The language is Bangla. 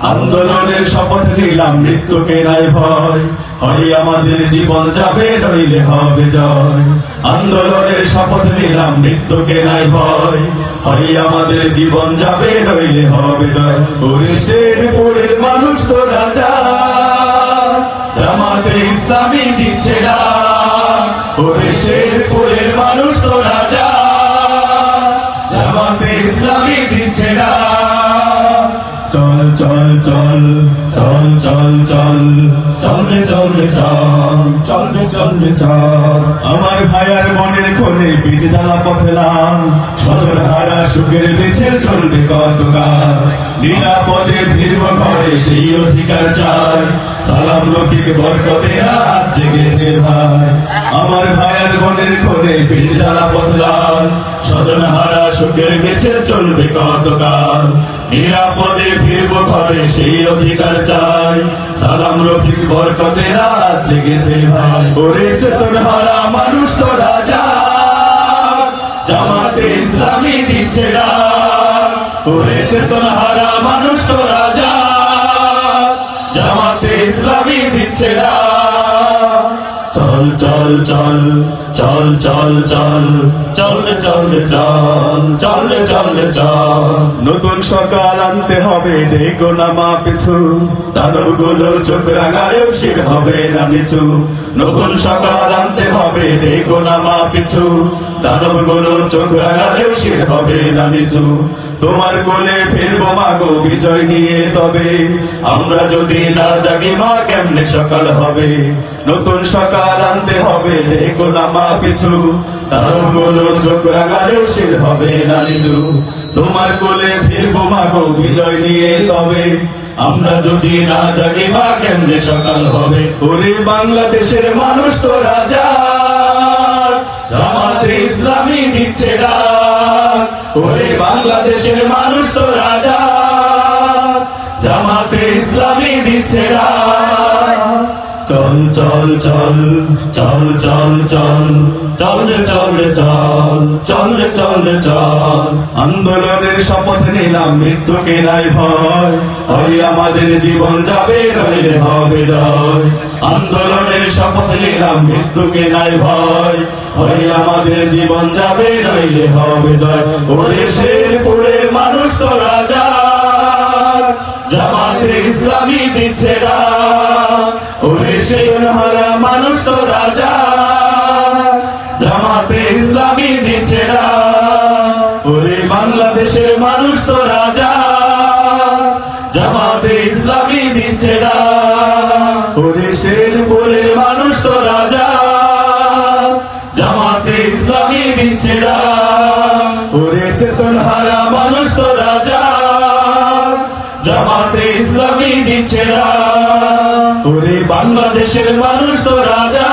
আন্দোলনের শপথ নিলাম, মৃত্যুকে নাই ভয়, হয় আমাদের জীবন যাবে নইলে হবে জয়। আন্দোলনের শপথ নিলাম, মৃত্যুকে নাই ভয়, হয় আমাদের জীবন যাবে নইলে হবে জয়। ওরে শেরপুরের মানুষ তো রাজা, জামাতে ইসলামী দিচ্ছে না। ওরে শেরপুরের মানুষ তো রাজা, জামাতে ইসলামী দিচ্ছে না। চল চল চল চল চল চল চল রে চল রে চল চল রে চল রে চল। আমার ভাইয়ার মনের কোণে বীজ ডালা পথেলাম, সজল হারা সুখের মিছিল চলবে কতকাল। নিরাপদে ফিরব ঘরে সেই অধিকার চাই, সালাম রফিক বরকতে রাত জেগেছে ভাই। আমার ভাইয়ার মনের কোণে বীজ ডালা পথেলাম, সজল হারা সুখের মিছিল চলবে কতকাল। নিরাপদে ফিরব ঘরে সেই অধিকার চাই, সালাম রফিক বরকতে রাত জেগেছে ভাই। ওরে চেতন হারা মানুষ তো রাজা, জামাতে ইসলামী দিচ্ছে ডাক। ওরে চেতন হারা মানুষ তো রাজা, জামাতে ইসলামী দিচ্ছে ডাক। চল চল চল চল চল চল চল রে চল রে চল চল রে চল রে চল। নতুন সকাল আনতে হবে, ডেকো নামা পিছু, দানবগুলো চোখ রাঙালেও শির হবে না নিচু। নতুন সকাল আনতে হবে, ডেকো নামা পিছু, দানবগুলো চোখ রাঙালেও শির হবে না নিচু। তোমার কোলে ফিরবো মাগো বিজয় নিয়ে, তবে আমরা যদি না জাগি মা কেমনে সকাল হবে। নতুন সকাল আনতে হবে, ডেকো নামা পিছু, দানবগুলো চোখ রাঙালেও শির হবে না নিচু। তোমার কোলে ফিরবো মাগো বিজয় নিয়ে, তবে আমরা যদি না জাগি মা কেমনে সকাল হবে। ওরে বাংলাদেশের মানুষ তো রাজা, জামাতে ইসলামী দিচ্ছে ডাক। ওরে বাংলাদেশের মানুষ তো রাজা, জামাতে ইসলামী দিচ্ছে ডাক। চল চল চল চল চল চল চল রে চল রে চল চল রে চল রে চল। আন্দোলনের শপথ নিলাম, মৃত্যুকে নাই ভয়, হয় আমাদের জীবন যাবে নইলে হবে জয়। আন্দোলনের শপথ নিলাম, মৃত্যুকে নাই ভয়, হয় আমাদের জীবন যাবে নইলে হবে জয়। ওরে শেরপুরের মানুষ তো রাজা, জামাতে ইসলামী দিচ্ছে ডাক। ওরে শেরপুর হারা মানুষ তো রাজা, জামাতে ইসলামী দিচ্ছে ডাক। ওরে বাংলাদেশের মানুষ তো রাজা, জামাতে ইসলামী দিচ্ছে ডাক। ওরে শেরপুরের মানুষ তো রাজা, জামাতে ইসলামী দিচ্ছে ডাক। ওরে চেতন হারা মানুষ তো রাজা, জামাতে ইসলামী দিচ্ছে ডাক। ওরে বাংলাদেশের মানুষ তো রাজা,